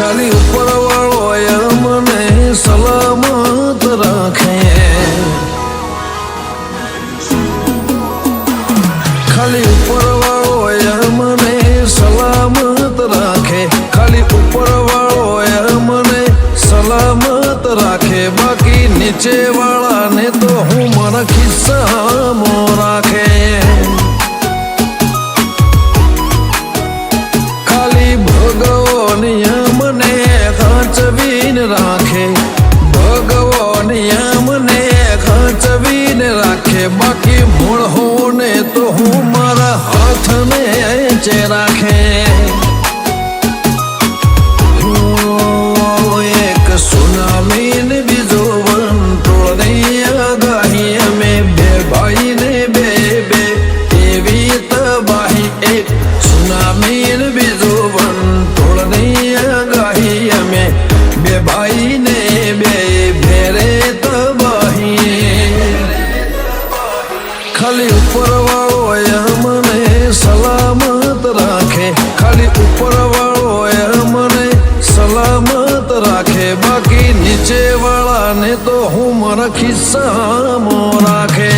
ખાલી ઉપર વાળો મને સલામત રાખે, ખાલી ઉપર વાળો મને સલામત રાખે, ખાલી ઉપર વાળો મને સલામત રાખે, બાકી નીચે વાળાને તો હું મારા ખિસ્સામાં રાખે. ખાલી ભગવાનિયા મને ખાંચવીને રાખે, ભગવાનિયા મને ખાંચવીને રાખે, બાકી મૂળહોને તો હું મારા હાથને ચે રાખે. એક સુનામી ને બીજો વંટોળની આગાહી, અમે બે ભાઈને બે બે એવી તબાહી. એક સુનામી ને બીજો વંટોળની આગાહી, અમે બે ભાઈને બે ભેરે તબાહી. ખાલી ઉપર વાળો મને સલામત રાખે, ખાલી ઉપર વાળો મને સલામત રાખે, બાકી નીચે વાળાને તો હું મારા ખિસ્સામાં રાખે.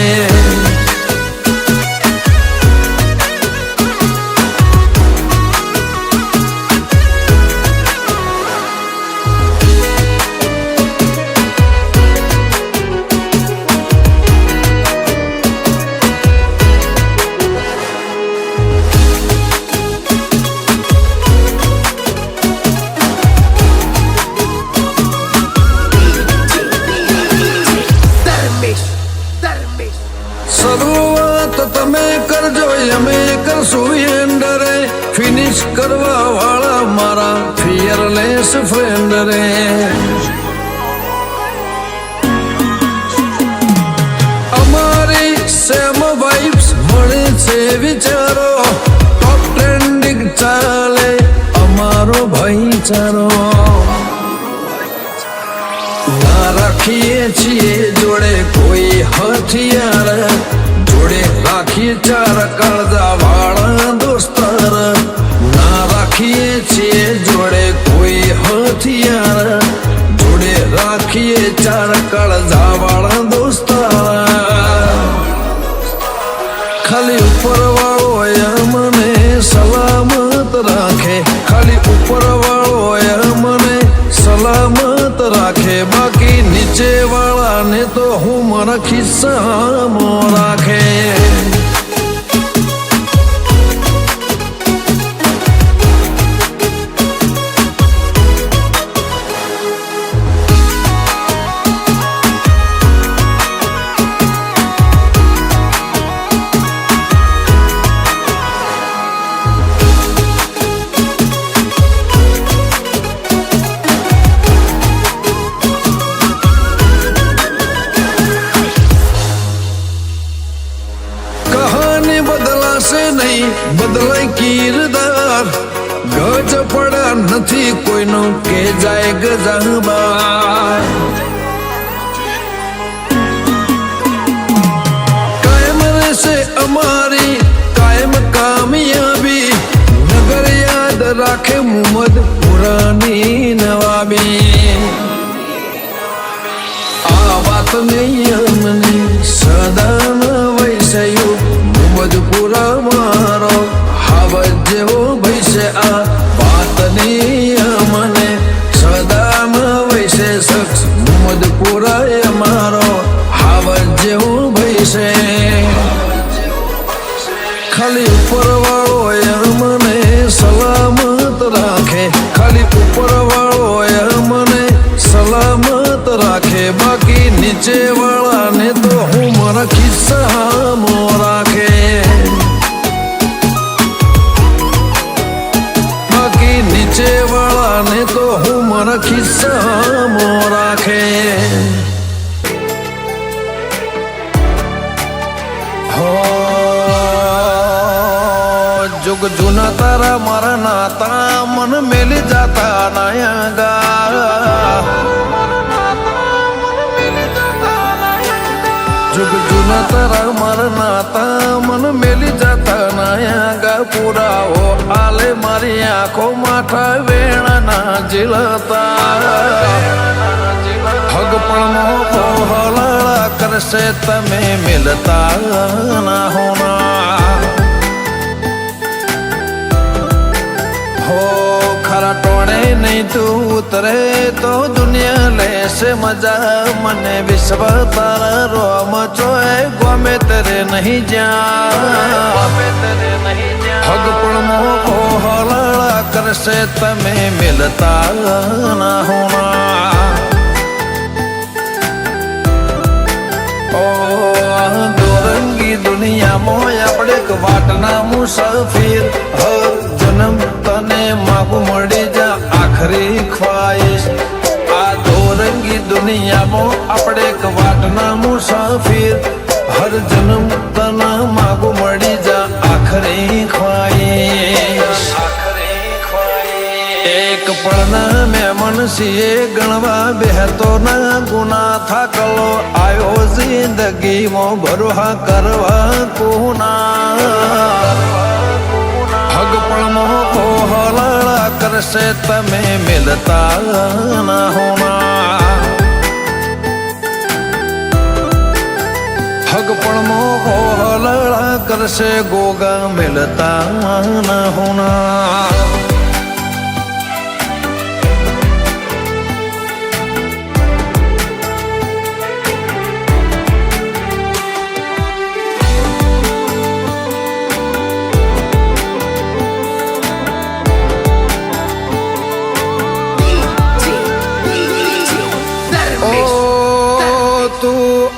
શરૂઆત તમે કરજો, અમે કરશું એન્ડરે, ફિનિશ કરવા વાળા મારા ફિયરલેસ ફ્રેન્ડ રે. અમારી સેમ વાઇબ્સ મળે છે વિચારો, ટોપ ટ્રેન્ડિંગ ચાલે અમારો ભાઈચારો. ના રાખીએ છીએ જોડે કોઈ હથિયાર, જોડે રાખીએ ચાર કાળજા વાળા દોસ્તાર. ના રાખીએ છીએ જોડે કોઈ હથિયાર, જોડે રાખીએ ચાર કાળજા વાળા દોસ્તાર. ખાલી ઉપર વાળો મને સલામત રાખે, ખાલી ઉપર વાળો મને સલામત રાખે, બાકી નીચે વાળાને તો હું મારા ખિસ્સામાં રાખે. બદલાશે નહીં, બદલાય કિરદાર, ગજ પડા નથી કોઈનો કે જાય ગજાબાર. કાયમ રહેશે અમારી કાયમ કામયાબી, નગર યાદ રાખે મુહમ્મદ પુરાની નવાબી. આ વાત નહીં અમને સદા ન વૈસયું, મુહમ્મદપુરા મારો હાવજ જેવો ભૈસે. આ વાતની અમને સદા ન વૈસે શખ્સ, મુહમ્મદપુરા મારો હાવજ જેવો ભૈસે. ખાલી ઉપર વાળો મને સલામત રાખે, ખાલી ઉપર વાળો મને સલામત રાખે, બાકી નીચે વાળાને તો હું મારા ખિસ્સામાં રાખે. બાકી નીચે વાળાને તો હું મારા ખિસ્સામાં રાખે. जुग जुना तारा मारा नाता मन मिल जाता नया जुग जुना तारा मारा नाता मन मिल जाता नया પુરાવો આલે મારી આંખો માઠા વેણના ઝીલતા હગ પણ હલાળા કરશે તમે મિલતા ના હોના હો ખરા ટોણે નહીં તું ઉતરે તો દુનિયા લેશે મજા મને વિશ્વ તારા રોમ ચોય ગમે તેરે નહીં જ્યાં હગ પણ મોકો હલાળા કરશે તમે મિલતા ના હોના દોરંગી દુનિયામાં આપણે વાટના મુસાફિર હર જન્મ તને માગું મળી જા આખરી ખ્વાઈશ આ દોરંગી દુનિયામાં આપણે વાટના મુસાફિર હર જન્મ તને માગું મળી જા આખરી ખ્વાઈશ એક પળના મહેમાન સિંહે ગણવા બેહતો ના ગુના થાકલો આયો જિંદગીમાં ભરોહા કરવા કોના હગ પણ મોકો હલાળા કરશે તમે મિલતા ના હોના હગ પણ મોકો હલાળા કરશે ગોગા મિલતા ના હોના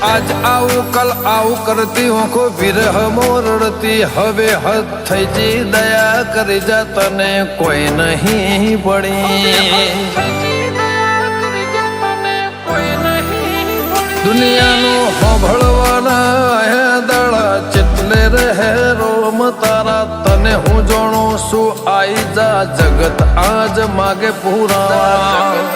આજ આવું કલ આવું કરતી હોંકો વિરહ મોરડતી હવે હદ થઈ જી દયા કરી જા તને કોઈ નહીં પડી દુનિયાનું હોભળવાના દળા ચિતલે રહે રોમ તારા તને હું જાણું છું આઈ જા જગત આજ માગે પૂરા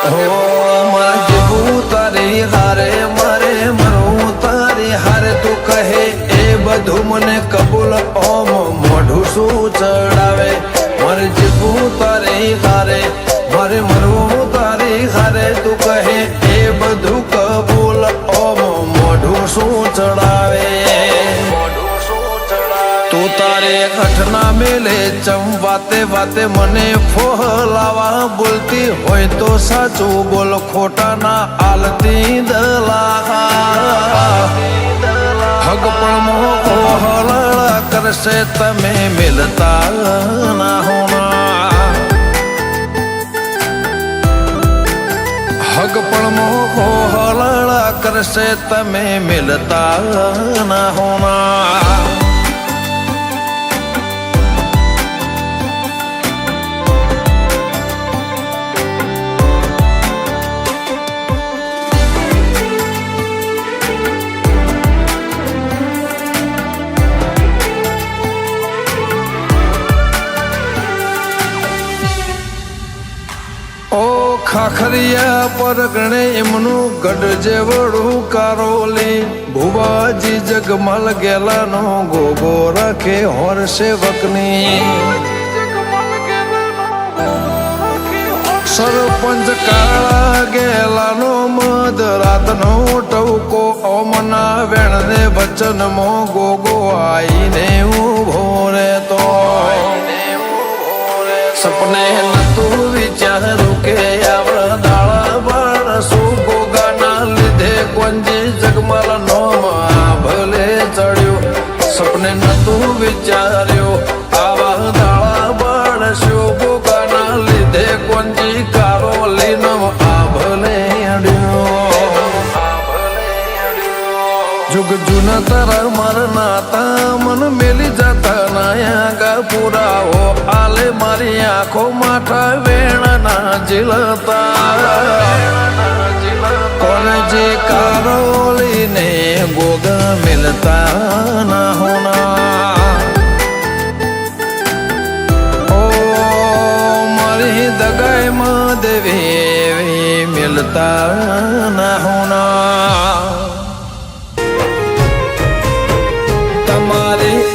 મારા જીવું તારી હારે મારે મરું તારી હારે તું કહે એ બધું મને કબૂલ ઓમ મોઢું શું ચડાવે મારે જીવું તારી હારે મારે મરવું તારી હારે તું કહે એ બધું કબૂલ ઓમ મોઢું શું ચડાવે તું તારે ઘટના મેલે ચમ વાતે વાતે મને ફોહલાવા બોલતી હોય તો સાચું બોલ ખોટા ના આલતી દલા હગ પણ મોકો હલાળા કરશે તમે મિલતા ના હોના હગ પણ મોકો હલાળા કરશે તમે મિલતા ના હોના ખાખરિયા પર ગણે એમનું ગઢ જેવડું કારોલી ભુવાજી જગમલ ગેલાનો ગોગો રાખે હોર સેવકની સરપંચ કાળા ગેલાનો મધ રાતનો ટવકો ઓમના વેણને વચનમાં ગોગો આઈને ઉભો રહેતો સપને નતું વિચારું કે આવડા દાળા બાળસું ગોગાના લીધે કોંજી જગમાલ નો ભલે ચડ્યું સપને નતું વિચાર્યું આવા દાળા બાળશું ગોગાના લીધે કોંજી કારોલી નો ભલે જુગ જુના તારા મારા નાતા મન મેલી જાતા નાયા ગા પુરાવો આલે મારી આંખો માઠા વેણના ઝીલતા કોને જે કારોલી ને ગોગા મિલતા ના હોના ઓ મારી દગાઈ માં દેવી મિલતા ના હોના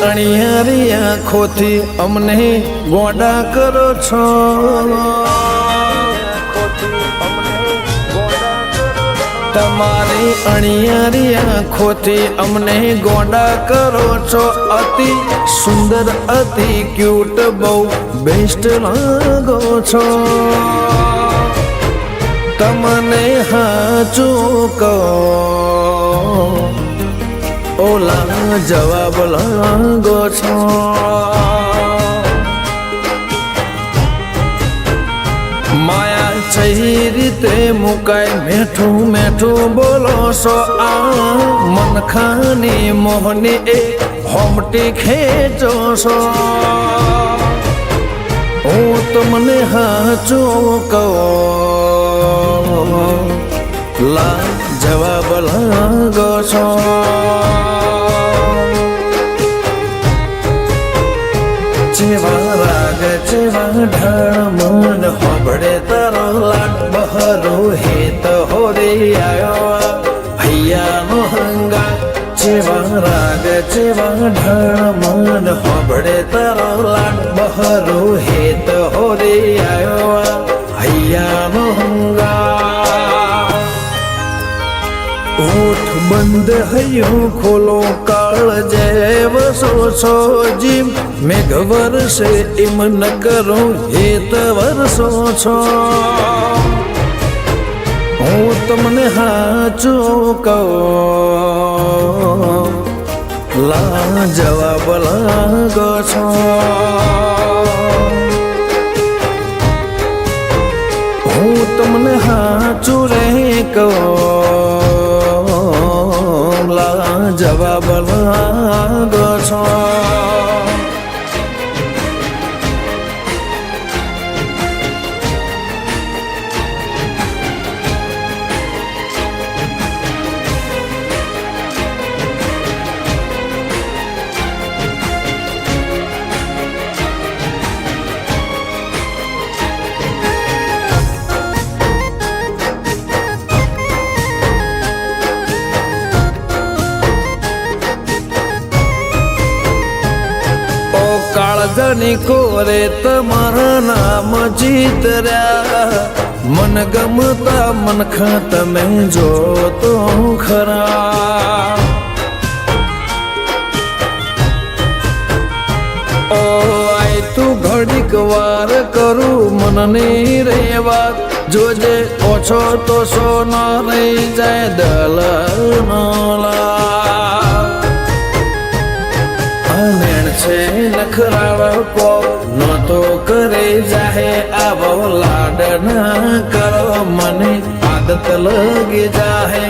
અણિયા અણિયારી આંખોથી અમને ગોડા કરો છો. તમારી અણિયારી આંખોથી અમને ગોડા કરો છો. અતિ સુંદર અતિ ક્યુટ બહુ બેસ્ટ લાગો છો. તમને હાચું કહો ઓલા જવાબ લાગો છો. માયા છે રીતે મુકાય મીઠું મીઠું બોલો છો. આ મનખાની મોહની એ હોમટી ખેંચો છો. હું તમને હાચું કહું લા જવાબ લાગો છો. જેવા રાગ જેવા ઢાળ મન હોબળે તારો લાડ બહરો હેત હોરી આવ્યો હૈયાનો હંગા. જેવા રાગ જેવા ઢાળ મન હોબળે તારો લાડ બહરો હેત હોરી આવ્યો હૈયાનો હંગા. ઓઠ બંધ હૈયું ખોલો કાળ જે વસો છો જીમ મેઘ વર્ષે એમ ન કરો હેત વરસો છો. હું તમને હાચું કહું લા જવાબ લાગો છો. હું તમને હાચું રે કહું લા જવાબ લાગો છો. કાળજાની કોરે તમારા નામ જીતર્યા. મન ગમતા મનખા તમે જો તો ખરા. ઓ આય તું ઘડીક વાર કરું મનની રે વાત. જોજે ઓછો તો સોનો રહી જાય દલનો લા. છે નખરાળ કો નો તો કરે જાહે આવો લાડ ના કરો મને આદત લગી જાહે.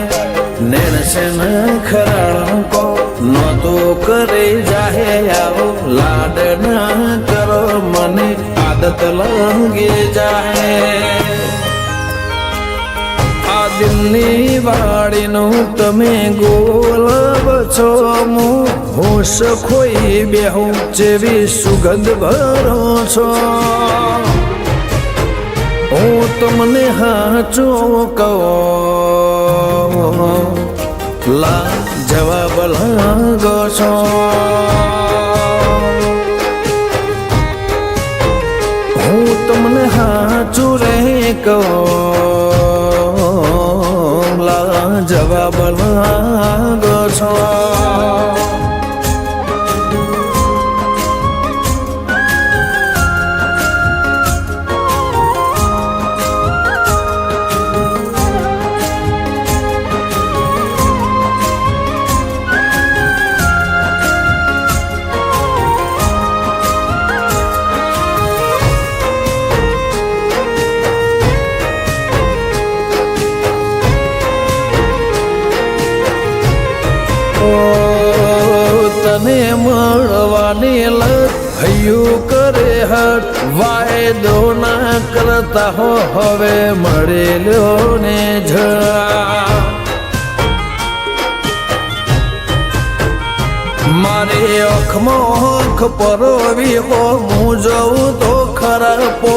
નેણ છે નખરાળ કો નો તો કરે જાહે આવો લાડ ના કરો મને આદત લગી જાહે. આ દિલની વાડીનું તમે ગોલબ છો. હોશ ખોઈ બેહું જેવી સુગંધ ભરો છો. હું તમને હાચું કહું લા જવાબ લાગો છો. હું તમને હાચું રે કહું લા જવાબ લાગો છો. તને મળવાની લત હૈયું કરે હટ. વાયદો ના કરતા હો હવે મળેલો ને ઝા. મારી આંખમાં આંખ પરોવી હો હું જવું તો ખરા પો.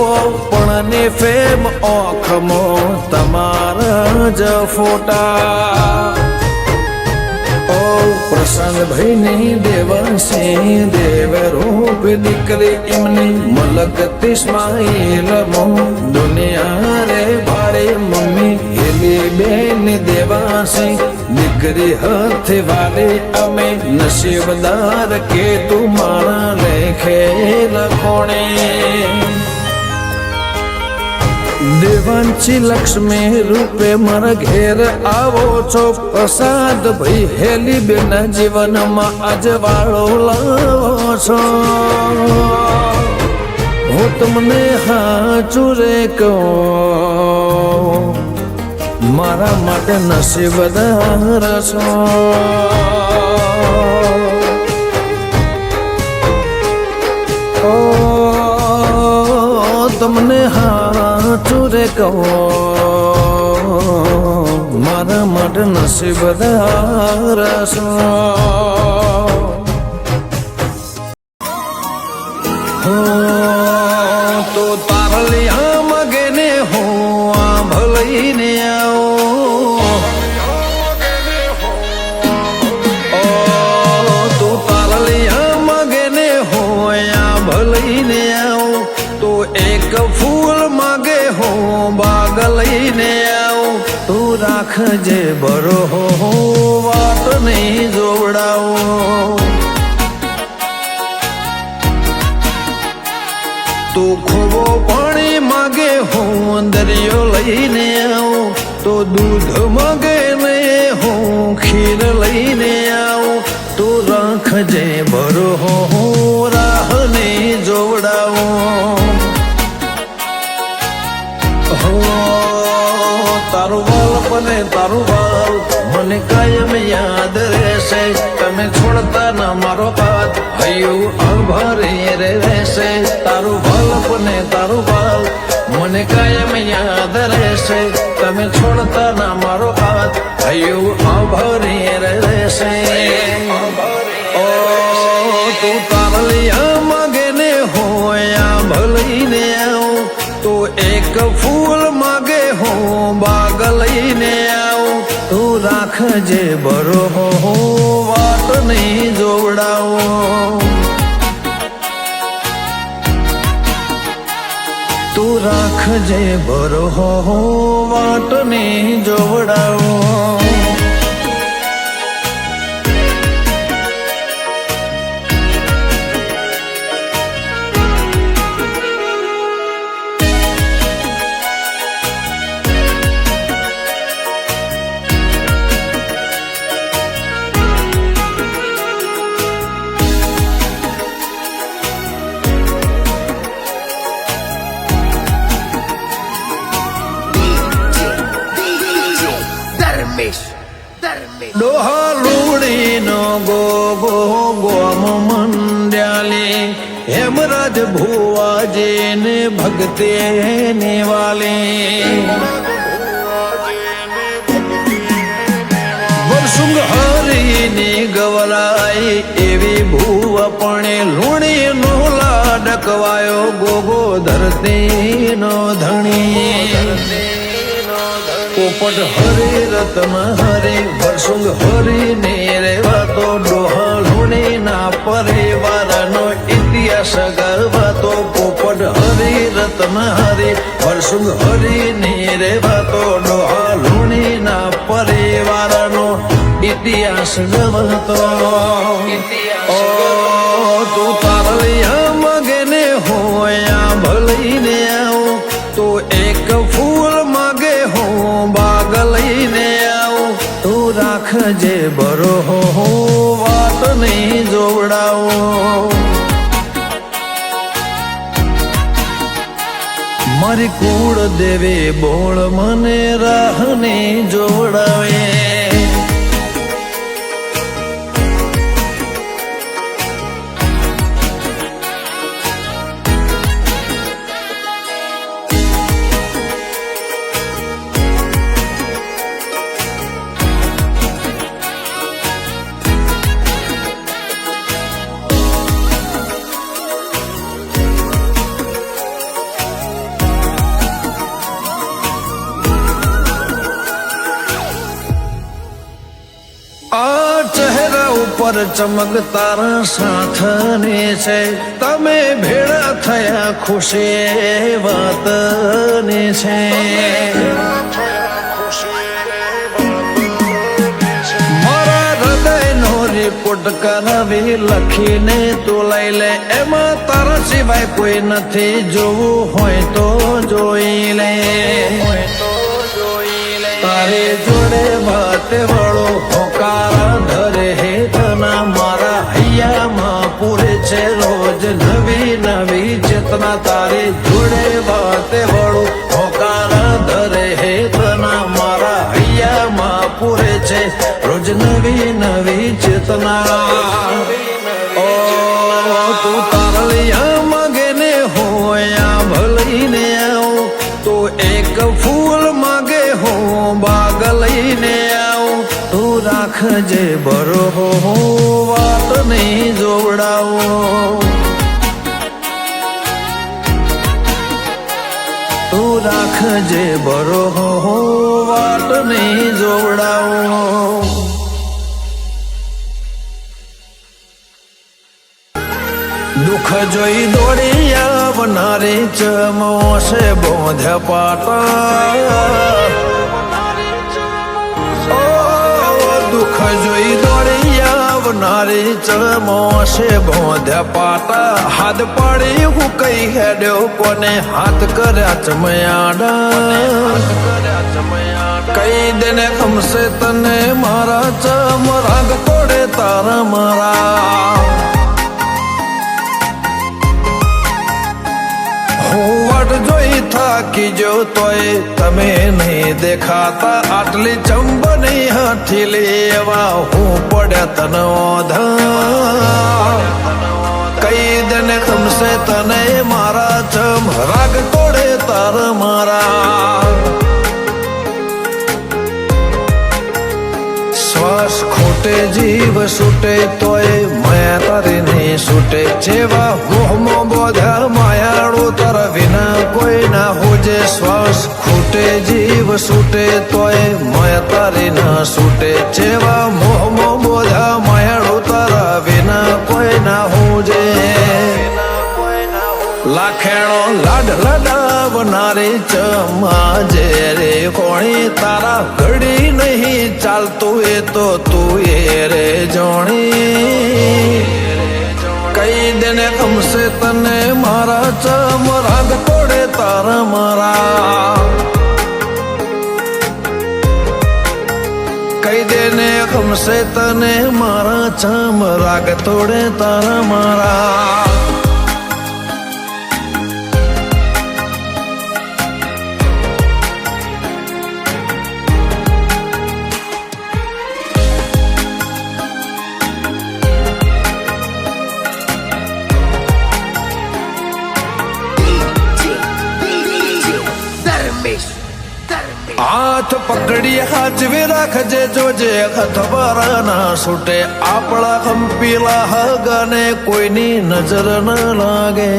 પણ ને ફેમ આંખમાં તમારા જ ફોટા. ઓ પ્રશાંત ભાઈ ની દેવાસી દેવ રૂપ દીકરી એમની મલક ઇસ્માઇલ દુનિયા રે ભાડે મમ્મી હેલી બેન દેવાસી દીકરી હાથે વાલે અમે નસીબદાર કે તું મારા લેખે લખોણે દેવાંશી લક્ષ્મી રૂપે મારા ઘેર આવો છો પ્રસાદ ભાઈ હેલી બેન જીવનમાં અજવાળો લાવો છો હું તમને હાચું રે કહું મારા માટે નસીબદાર છો તમને હાચું રે કહો મારા માટે નસીબદાર છો તો તારલિયા મગે ને હું આ ભલઈને આવો તો તારલિયા મગે ને હું આ ભલઈને આવો તો એક ફૂલ માગે હો બાગ લઈને આવું તું રાખજે બરો વાત નહીં જોવડાવો તું ખોબો પાણી માગે હું દરિયો લઈને આવું તો દૂધ માગે ને હું ખીર લઈને આવું તું રાખજે બરો રાહ નહીં જોવડાવો તારું વાલ બને તારું વાલ મને કાયમ યાદ રહેશે તમે છોડતા ના મારો હાથ હૈયું આભારી રહેશે તારું વાલ બને તારું વાલ મને કાયમ યાદ રહેશે તમે છોડતા ના મારો હાથ હૈયું આભારી રહેશે ઓ તું તારલિયા માગે ને હોય આ ભલઈને આવું તો એક ફૂલ માગે હું બાગ લઈને આવું તું રાખજે બરો વાત નહીં જોવડાવો તું રાખજે બરો વાત નહીં જોવડાવો ડોહા લૂડીનો ગો ગો ગોમ મંડ્યાલી હેમરાજ ભુવાજીને ભક્તે નિવાલી વરસુંગ હરીની ગવરાઈ એવી ભુવા પણ લૂણીનો લાડકવાયો ગોગો ધરતીનો ધણી પોપટ હરે રતન હરે વરસુંગ હરી ને રેવા તો ડોહા લૂણી ના પરિવારનો ઇતિહાસ ગરવા તો પોપટ હરી રતન હરે વરસુંગ હરી ને રેવા તો ડોહા લૂણી ના પરિવારનો ઇતિહાસ ગવતો ઓ તું તારલિયા મગે ને હોય આ ભલઈને આવું તો એક ફૂલ માગે હું બાગ લઈને આવું તું રાખજે બરો વાત નહીં જોવડાવો મારી કુળ દેવે બોળ મને રાહ નહીં જોવડાવે પર ચમકતા સાથને છે તમે ભેળા થયા ખુશી વાતને છે મારા હૃદયનો રિપોર્ટ કરાવી લખીને તું લઈ લે એમાં તારા સિવાય કોઈ નથી જોવું હોય તો જોઈ લે તારે જોડે વાતે વાળો હોકારા ધરે હેઠના મારા હૈયામાં પૂરે છે રોજ નવી નવી ચેતના તારે જોડે વાતે વાળો હોકારા ધરે હેઠના મારા હૈયામાં પૂરે છે રોજ નવી નવી ચેતના ઓ તું તારલિયા માગે ને હોય ભલઈને આવું તો એક ફૂલ માગે હો બાગ લઈને આવું તું રાખજે બરો વાત નહીં જોવડાવો તું રાખજે બરો વાત નહીં જોવડાવો દુઃખ જોઈ દોડી આવનારી ચમોશે બોધ્યા પાટા દુઃખ જોઈ દોડી આવનારી ચમોશે બોધ્યા પાટા હાથ પાડી હું કઈ હેડ્યો કોને હાથ કર્યા ચમયાડા કઈ દેને ખમશે તને મારા ચમ રાગ તોડે તારા મારા હું વાટ જોઈ થાકી જો તોય તમે નહીં દેખાતા આટલી ચંબની હાથી લેવા હું પડ્યા તને ઓધા કઈ દેને ખમશે તને મારા ચમ રાગ તોડે તાર મારા શ્વાસ ખૂટે જીવ છૂટે તોય માયા તારી નહીં છૂટે જેવા મોહમાં બોધ્યા માયાળું તાર વિના કોઈ ના હોજે શ્વાસ ખૂટે જીવ છૂટે તોય માયા તારી ના છૂટે જેવા મોહમાં બોધ્યા માયાળું તારા વિના કોઈ ના હોજે લાખેણો લાડ લડાવનારી ચમાજે રે કોણી તારા ઘડી નહીં ચાલતું એ તો તું એ રે જોણી કઈ દેને ખમશે તને મારા ચમ રાગ તોડે તારા મારા કઈ દેને ખમશે તને મારા ચમ રાગ તોડે તારા મારા હાથ પકડી હાચવી રાખજે જોજે હથવારા ના છૂટે આપણા કંપીલા હગને કોઈની નજર ન લાગે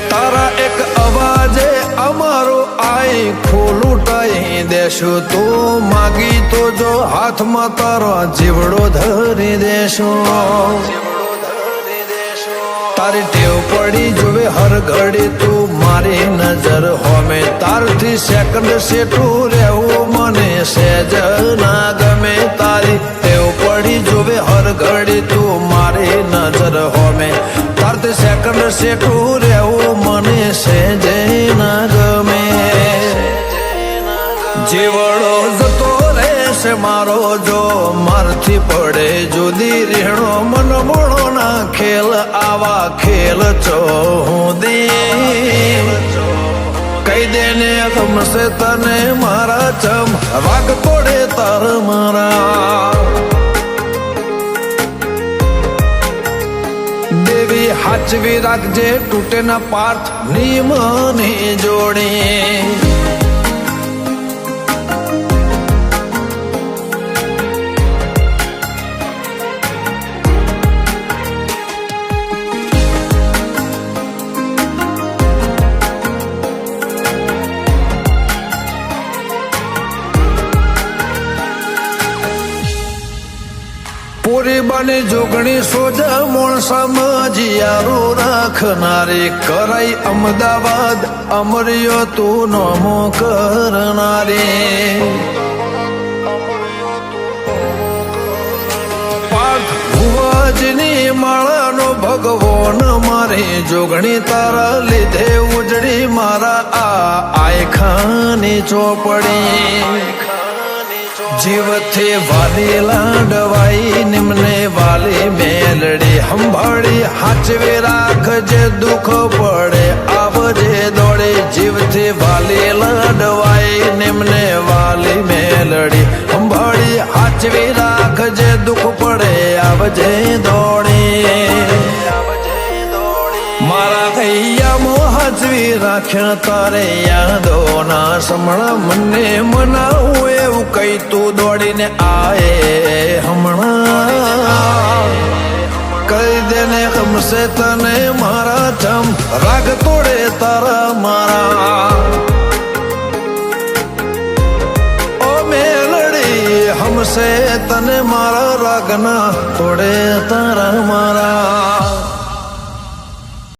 તારા એક અવાજે અમારો આઈ ખોલુટાઈ દેશું તું માગી તો જો હાથમાં તારો જીવડો ધરી દેશું તારી ટેવ પડી જોવે હર ઘડી તું મારી નજર હોમે તારથી સેકન્ડ સેઠું રહેવું મને સહેજ ના ગમે તારી ટેવ પડી જોવે હર ઘડી તું મારી નજર હોમે તારથી સેકન્ડ સેઠું રહેવું મને સહેજ ના ગમે જીવડો જતો રહેશે મારો જો મારથી પડે જુદી રેણો મન મોણો ના ખેલ આવા ખેલ ચો હું દે કઈ દેને ગમશે તને મારા ચમ રાગ તોડે તાર મારા દેવી હાચવી રાખજે તૂટે ના પાર્થ નિયમની જોડી દેવાની જોગણી સોજા મોણસામાં જીયારું રાખનારી કરાઈ અમદાવાદ અમર્યો તું નોમો કરનારી ભુવાજની માળાનો ભગવાન મારી જોગણી તારા લીધે ઉજળી મારા આયખાની ચોપડી જીવથી વાલી લાડવાઈ નિમને વાલી મેલડી સંભાળી હાચવી રાખજે દુઃખ પડે આવજે દોડે જીવથી વાલી લાડવાઈ નિમને વાલી મેલડી સંભાળી હાચવી રાખજે દુઃખ પડે આવજે દોડે મારા કૈયામાં હાજવી રાખ્યા તારે યાદો ના સમણા મને મનાવું એવું કઈ તું દોડીને આયે હમણાં કહી દેને ગમશે તને મારા જમ રાગ તોડે તારા મારા ઓ મેલડી હમશે તને મારા રાગના તોડે તારા મારા